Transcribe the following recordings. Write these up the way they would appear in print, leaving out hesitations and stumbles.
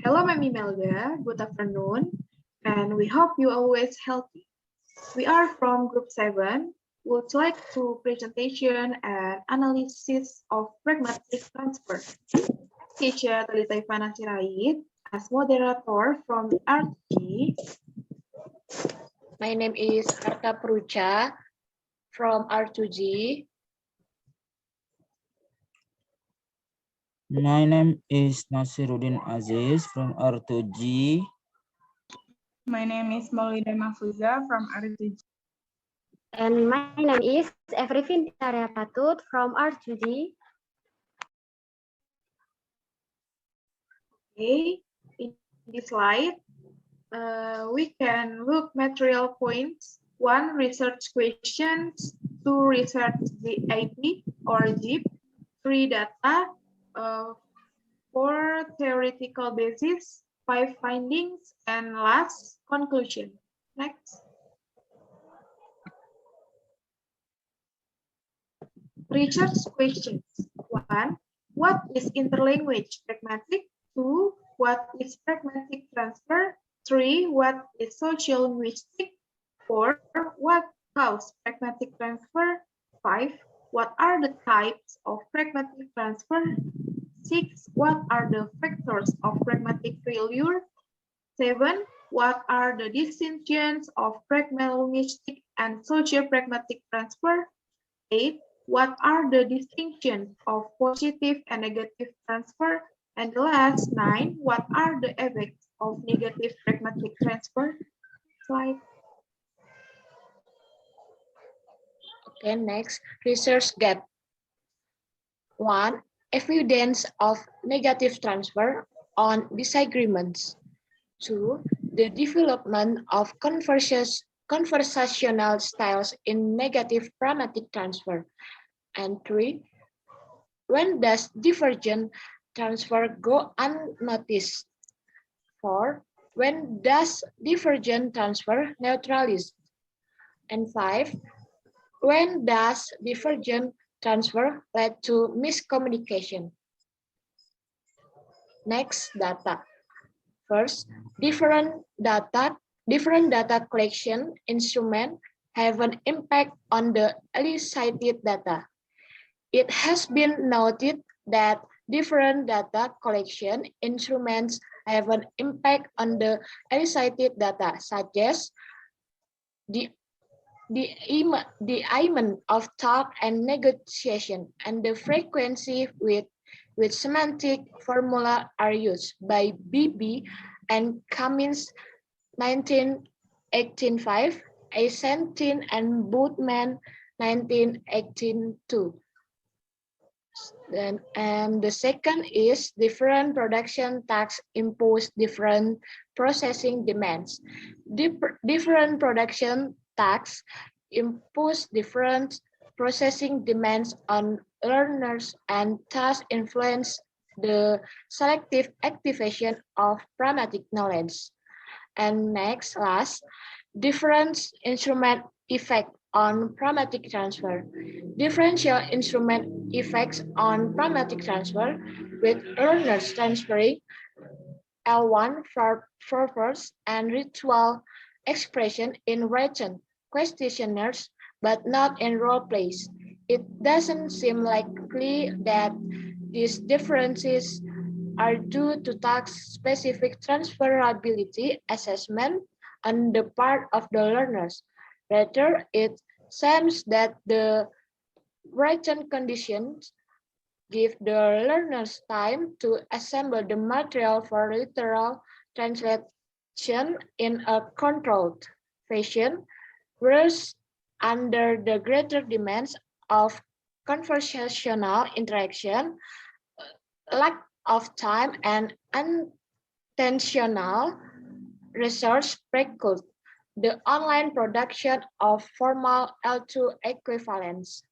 Hello, I'm Imelda. Good afternoon, and we hope you are always healthy. We are from Group 7. We would like to presentation and analysis of pragmatic transfer. Teacher Talita Ivana Sirait as moderator from RTG. My name is Arta Prucha from R2G. My name is Nasiruddin Aziz from R2G. My name is Maulida Mahfuza from R2G. And my name is Evrifin Victoria Patut from R2G. Okay, in this slide, we can look material points. 1, research questions. 2, research the IP or JIP. 3, data. 4, theoretical basis. 5, findings. And last, conclusion. Next. Research questions. 1, what is interlanguage pragmatic? 2, what is pragmatic transfer? 3, what is social linguistic? 4, what causes pragmatic transfer? 5, what are the types of pragmatic transfer? 6, what are the factors of pragmatic failure? 7, what are the distinctions of pragmalinguistic and socio-pragmatic transfer? 8, what are the distinctions of positive and negative transfer? And the last 9, what are the effects of negative pragmatic transfer? Slide. Okay, next, research gap. 1, evidence of negative transfer on disagreements. 2, the development of conversational styles in negative pragmatic transfer. And 3, when does divergent transfer go unnoticed? 4, when does divergent transfer neutralize? And 5, when does divergent transfer lead to miscommunication? Next, data. First, different data collection instruments have an impact on the elicited data. It has been noted that different data collection instruments have an impact on the elicited data, such as the element of talk and negotiation, and the frequency with semantic formula are used by Beebe and Cummins 1985, Eisenstein and Budman 1982. And the second is different production tasks impose different processing demands. Different production tasks impose different processing demands on learners and thus influence the selective activation of pragmatic knowledge. And next, last, different instrument effect on pragmatic transfer. Differential instrument effects on pragmatic transfer with learners transferring L1 verbs and ritual expression in written questionnaires, but not in role plays. It doesn't seem likely that these differences are due to task-specific transferability assessment on the part of the learners. Rather, it seems that the written conditions give the learners time to assemble the material for literal translation in a controlled fashion, whereas under the greater demands of conversational interaction, lack of time and unintentional research preclude the online production of formal L2 equivalents.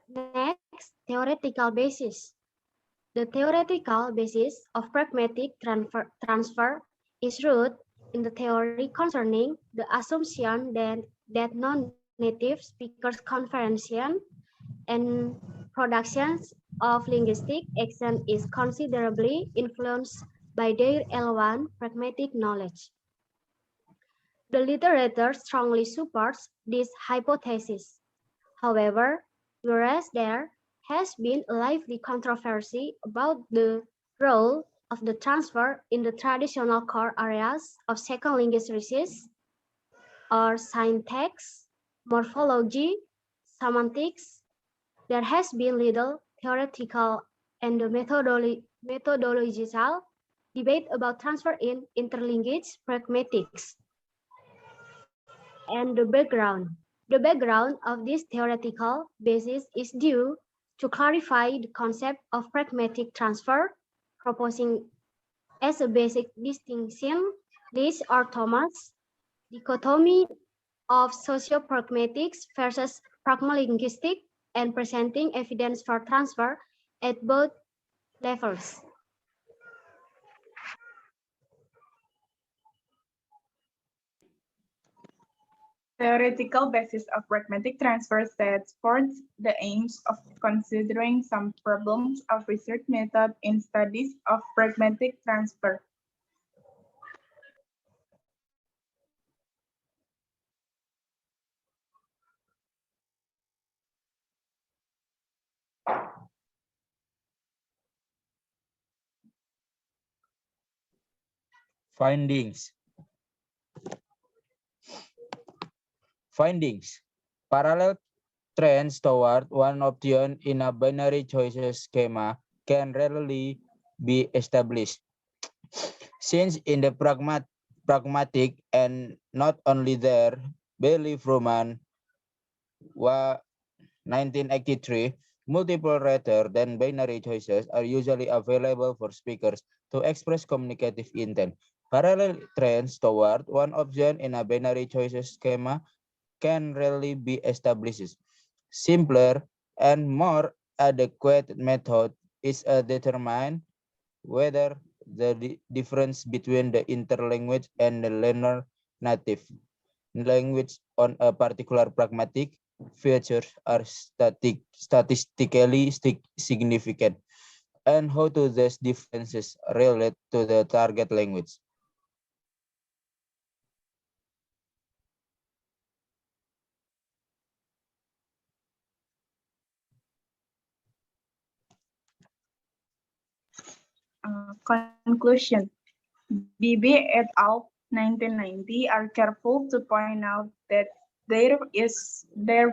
Next, theoretical basis. The theoretical basis of pragmatic transfer is rooted in the theory concerning the assumption that non-native speakers conversation and productions of linguistic action is considerably influenced by their L1 pragmatic knowledge. The literature strongly supports this hypothesis. However, whereas there has been a lively controversy about the role of the transfer in the traditional core areas of second language research, or syntax, morphology, semantics, there has been little theoretical and methodological debate about transfer in interlanguage pragmatics. And the background. The background of this theoretical basis is due to clarify the concept of pragmatic transfer, proposing as a basic distinction this or Thomas dichotomy of socio-pragmatics versus pragmalinguistic and presenting evidence for transfer at both levels. Theoretical basis of pragmatic transfer sets forth the aims of considering some problems of research method in studies of pragmatic transfer. Findings. Parallel trends toward one option in a binary choices schema can readily be established. Since in the pragmatic and not only there, Bailey Fruman 1983, multiple rather than binary choices are usually available for speakers to express communicative intent. Parallel trends toward one option in a binary choices schema can rarely be established. Simpler and more adequate method is a determine whether the difference between the interlanguage and the learner native language on a particular pragmatic features are statistically significant, and how do these differences relate to the target language. Conclusion. BB et al. 1990 are careful to point out that their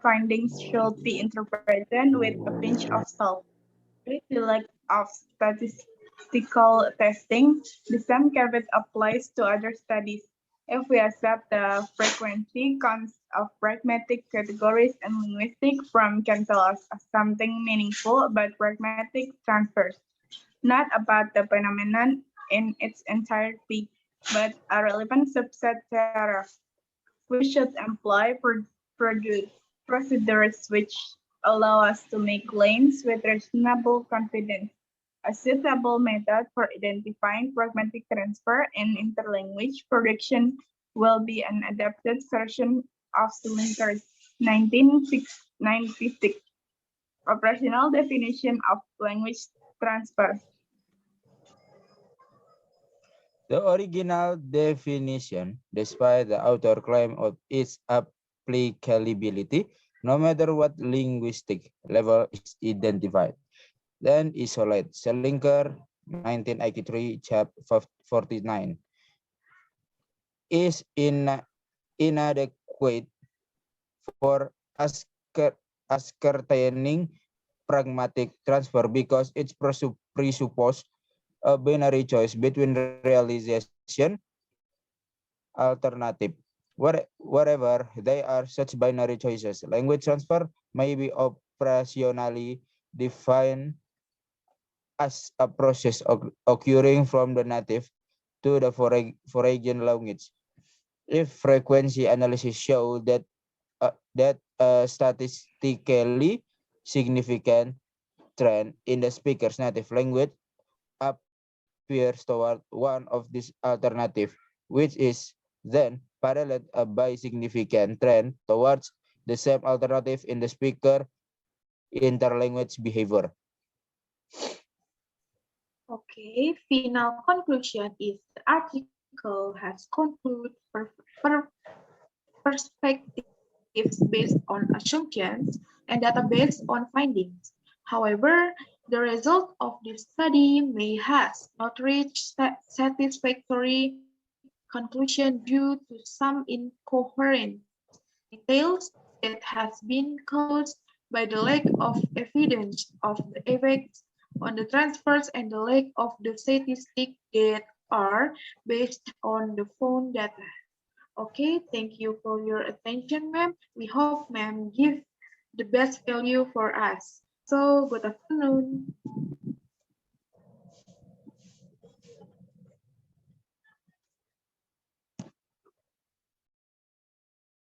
findings should be interpreted with a pinch of salt. With the lack of statistical testing, the same caveat applies to other studies. If we accept the frequency counts of pragmatic categories and linguistic from can tell us something meaningful about pragmatic transfers, not about the phenomenon in its entirety, but a relevant subset thereof. We should employ procedures which allow us to make claims with reasonable confidence. A suitable method for identifying pragmatic transfer and interlanguage prediction will be an adapted version of Slinker's 1996 operational definition of language transfer. The original definition, despite the author claim of its applicability, no matter what linguistic level is identified, then isolate. Selinker, 1983, chapter 49, is inadequate for ascertaining pragmatic transfer because it presupposes a binary choice between realization alternative. Wherever they are such binary choices, language transfer may be operationally defined as a process occurring from the native to the foreign language. If frequency analysis show that statistically significant trend in the speaker's native language appears toward one of these alternative, which is then paralleled by significant trend towards the same alternative in the speaker interlanguage behavior. Okay, final conclusion is the article has concluded perspectives based on assumptions and data based on findings. However, the result of this study may has not reached satisfactory conclusion due to some incoherent details that has been caused by the lack of evidence of the effects on the transfers and the lack of the statistics that are based on the phone data. Okay, thank you for your attention, ma'am. We hope ma'am give the best value for us. So, good afternoon.